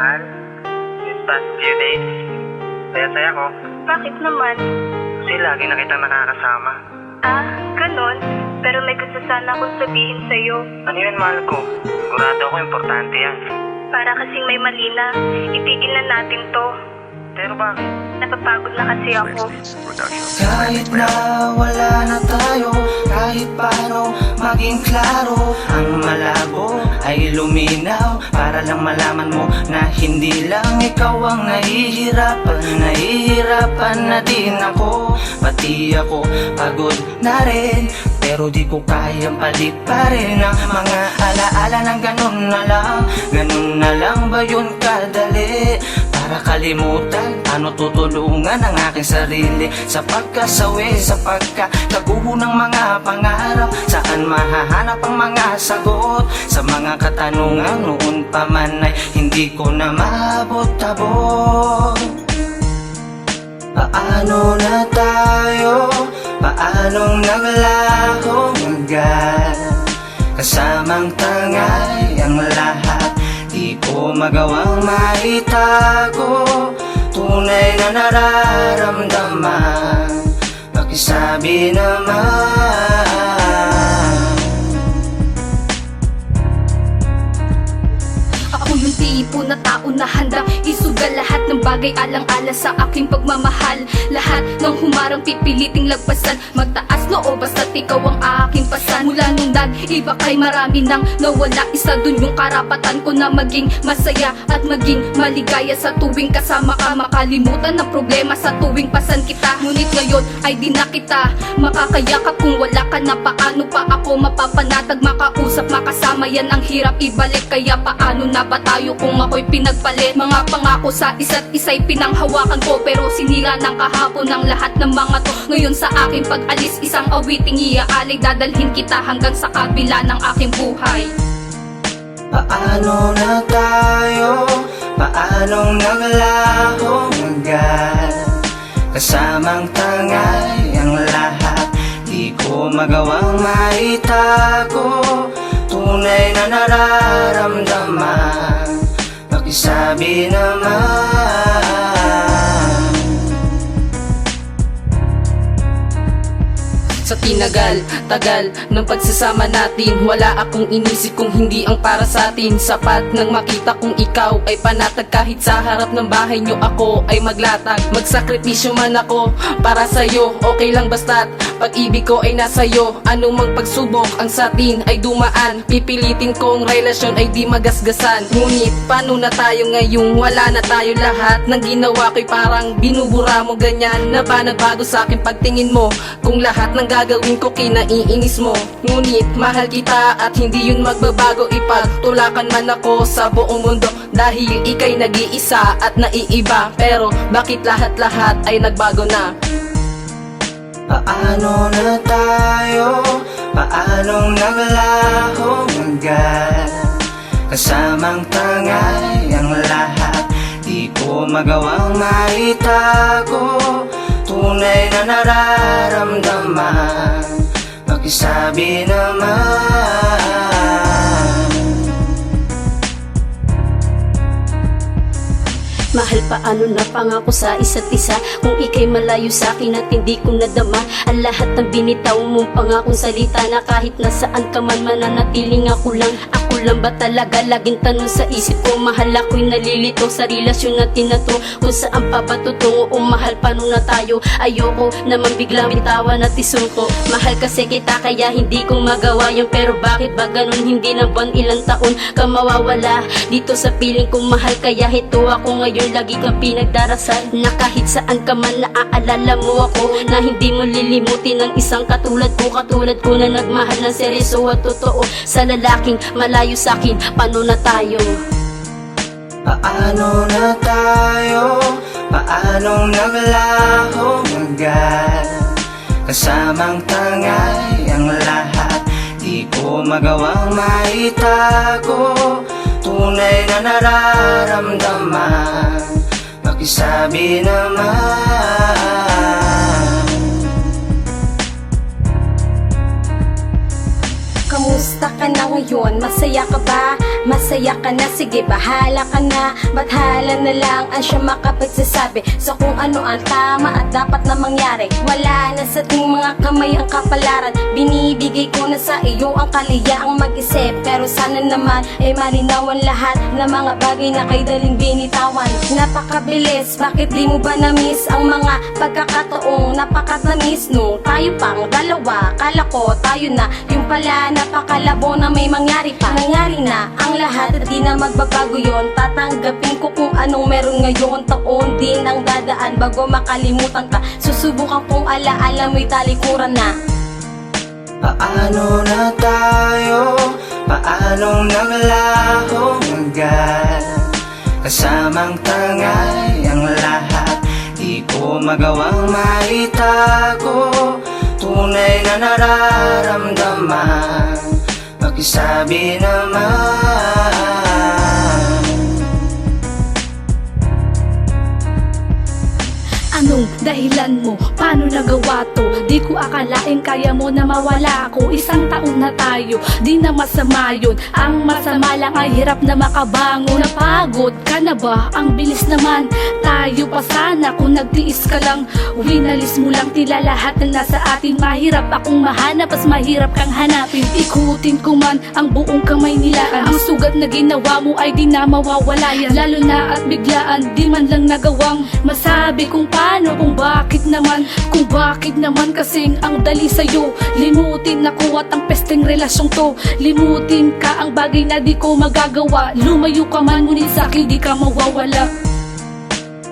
Mahal, these past few days, saya-saya ko. Bakit naman? Kasi lagi na kitang nakakasama. Ah, ganun? Pero may gusto sana akong sabihin sa'yo. Ano yun, mahal ko? Sigurado ako importante yan. Para kasing may mali na, itigil na natin to. Pero bakit? Napapagod na kasi ako. Kahit na wala na tayo, kahit paano maging klaro, ang malabo ay luminaw, para lang malaman mo na hindi lang ikaw ang nahihirapan. Nahihirapan na din ako, pati ako pagod na rin, pero di ko kayang paliparin ang mga alaala ng ganun na lang ba yun kadali? Para kalimutan, ano tutulungan ang aking sarili sa pagkasawi, sa pagkakaguho ng mga pangarap. Saan mahahanap ang mga sagot sa mga katanungan noon pa man ay hindi ko na maabot-abot. Paano na tayo? Paanong naglahong agad? Kasamang tangay ang lahat, di ko magawang maitago. Tunay na nararamdaman, pakisabi naman. Ako yung tipo na tao na handang isugal lahat ng bagay alang-alang sa aking pagmamahal. Lahat ng humarang pipiliting lagpasan, magtaas loob basta't ikaw ang aking pasan. Mula nung nag-iba kay marami nang nawala, isa dun yung karapatan ko na maging masaya at maging maligaya sa tuwing kasama ka. Makalimutan ng problema sa tuwing pasan kita. Ngunit ngayon ay di na kita makakayakap kung wala ka na. Paano pa ako mapapanatag, makausap, makasama? Yan ang hirap ibalik, kaya paano na ba tayo kung ako'y pinagpalit? Mga pangako sa isa't isa'y pinanghawakan ko, pero sinira ng kahapon ng lahat ng mga to. Ngayon sa aking pag-alis, isang awiting iaalay, dadalhin kita hanggang sa kabila ng aking buhay. Paano na tayo? Paanong naglahong agad? Kasamang tangay ang lahat, di ko magawang maitago. Tunay na nararamdaman, pakisabi naman. Sa tagal ng pagsasama natin, wala akong inisip kung hindi ang para sa atin. Sapat nang makita kung ikaw ay panatag, kahit sa harap ng bahay nyo ako ay maglatag. Magsakripisyo man ako para sa'yo, okay lang basta't pag-ibig ko ay nasa'yo. Anumang pagsubok ang sa'tin ay dumaan, pipilitin kong relasyon ay di magasgasan. Ngunit paano na tayo ngayong wala na tayo? Lahat ng ginawa ko'y parang binubura mo, ganyan na ba nagbago sa'kin pagtingin mo? Kung lahat ng gagawin ko kinaiinis mo, ngunit mahal kita at hindi yun magbabago. Ipagtulakan man ako sa buong mundo dahil ika'y nag-iisa at naiiba. Pero bakit lahat-lahat ay nagbago na? Paano na tayo? Paanong naglahong agad? Kasamang tangay ang lahat, di ko magawang maitago. Tunay na nararamdaman, pakisabi naman. Mahal, paano na pangako sa isa't isa kung ika'y malayo sa akin at hindi ko nadama ang lahat ng binitaw mong pangakong salita, na kahit nasaan ka man mananatiling ako lang. Ako lang ba talaga? Laging tanong sa isip ko. Mahal, ako'y nalilito sa relasyon natin na to, kung saan pa ba tutungo o mahal, paano na tayo? Ayoko naman biglang bitawan at isuko. Mahal kasi kita kaya hindi ko magawa yun, pero bakit ba ganun? Hindi na buwan, ilang taon ka mawawala dito sa piling ko, mahal. Kaya ito ako ngayon, lagi kang pinagdarasal, na kahit saan ka man naaalala mo ako, na hindi mo lilimutin ng isang katulad ko na nagmahal ng seryoso at totoo sa lalaking malayo sa'kin. Paano na tayo? Paano na tayo? Paanong naglahong agad? Kasamang tangay ang lahat, di ko magawang maitago. Tunay na nararamdaman, pakisabi naman. Kamusta? Kamusta ka na ngayon? Masaya ka ba? Masaya ka na? Sige, bahala ka na. Bathala na lang ang siya makapagsasabi sa kung ano ang tama at dapat na mangyari. Wala na sa ating mga kamay ang kapalaran. Binibigay ko na sa iyo ang kaliyaang mag-isip. Pero sana naman ay malinawan lahat ng mga bagay na kay daling binitawan. Napakabilis, bakit di mo ba na-miss ang mga pagkakataong napakatamis nung tayo pang dalawa? Kala ko tayo na, yung pala napakalabo na may mangyari pa. Nangyari na ang lahat at di na magbabago yon. Tatanggapin ko kung anong meron ngayon. Taon din ang dadaan bago makalimutan ka. Susubukan kong alaala mo'y talikuran na. Paano na tayo? Paanong naglaho agad? Kasamang tangay ang lahat, di ko magawang maitago. Tunay na nararamdaman, pakisabi naman. Anong dahilan mo? Paano nagawa to? Di ko akalain kaya mo na mawala ako. Isang taon na tayo, di na masama yun. Ang masama lang ay hirap na makabangon. Napagod ka na ba? Ang bilis naman. Tayo pa sana kung nagtiis ka lang. Winalis mo lang tila lahat ng nasa atin. Mahirap akong mahanap, as mahirap kang hanapin. Ikutin ko man ang buong kamay nila. Ang sugat na ginawa mo ay di na mawawala yan. Lalo na at biglaan, di man lang nagawang masabi kung paano, kung bakit naman kasing ang dali sa'yo. Limutin ako at ang pesteng relasyong to. Limutin ka ang bagay na di ko magagawa. Lumayo ka man ngunit sa'kin di ka mawawala.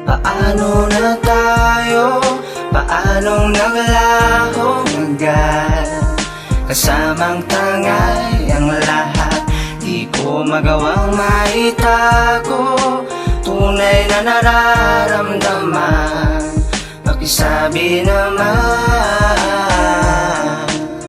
Paano na tayo? Paanong naglaho agad? Kasamang tangay ang lahat, di ko magawang maitago. Tunay na nararamdaman, pakisabi naman.